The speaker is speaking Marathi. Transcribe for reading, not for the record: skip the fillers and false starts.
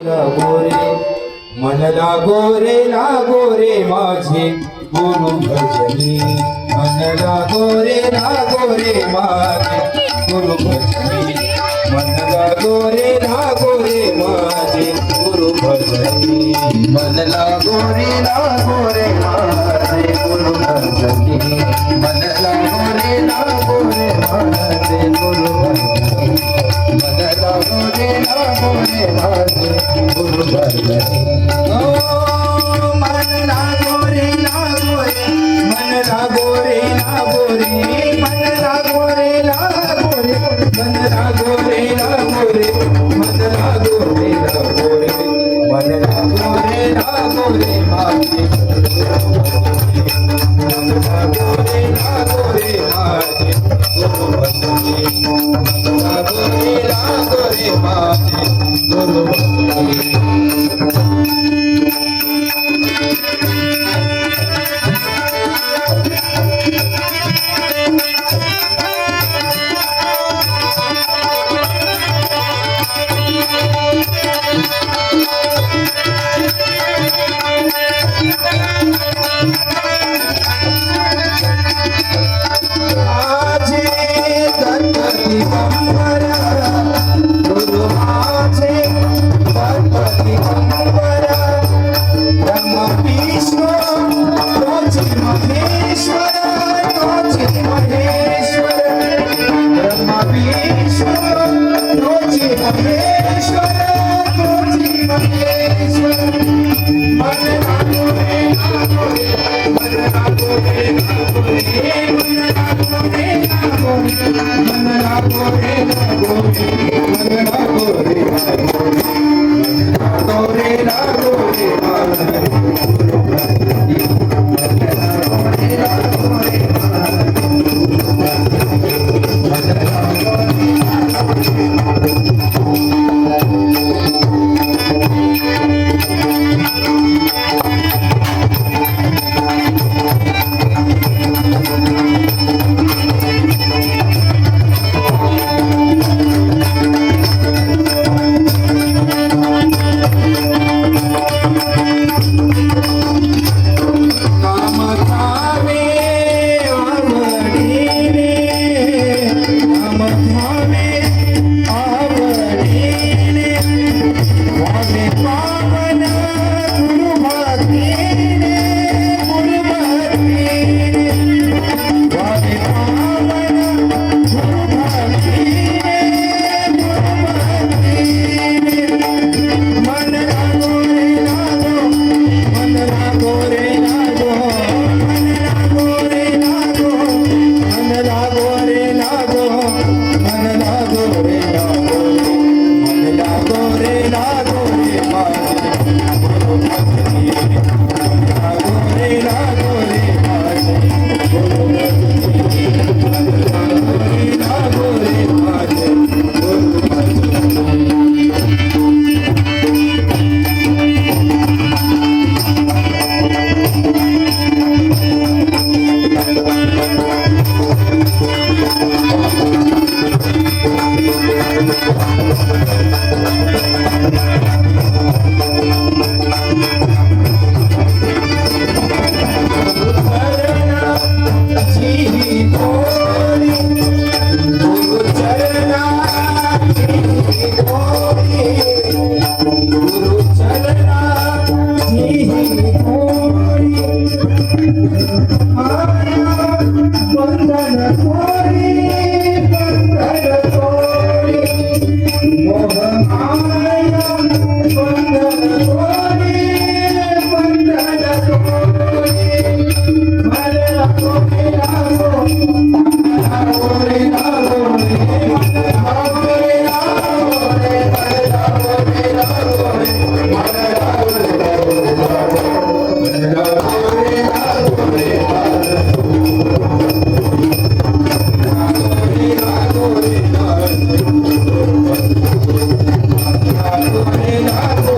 गोरे मन लागो रे माझे गुरु भजनी मन लागो रे माझे गुरु भजनी मन लागो रे माझे गुरु भजनी मन लागो रे माझे गुरु भजनी मन लागो रे माझे गुरु भजनी मन लागो रे माझे गुरु भजनी मन लागो रे मन लागो रे मन लागो रे मन लागो रे मन लागो रे मन लागो रे माझे मन लागो रे माझे गुरु भजनी लागो रे माझे गुरु भजनी Hare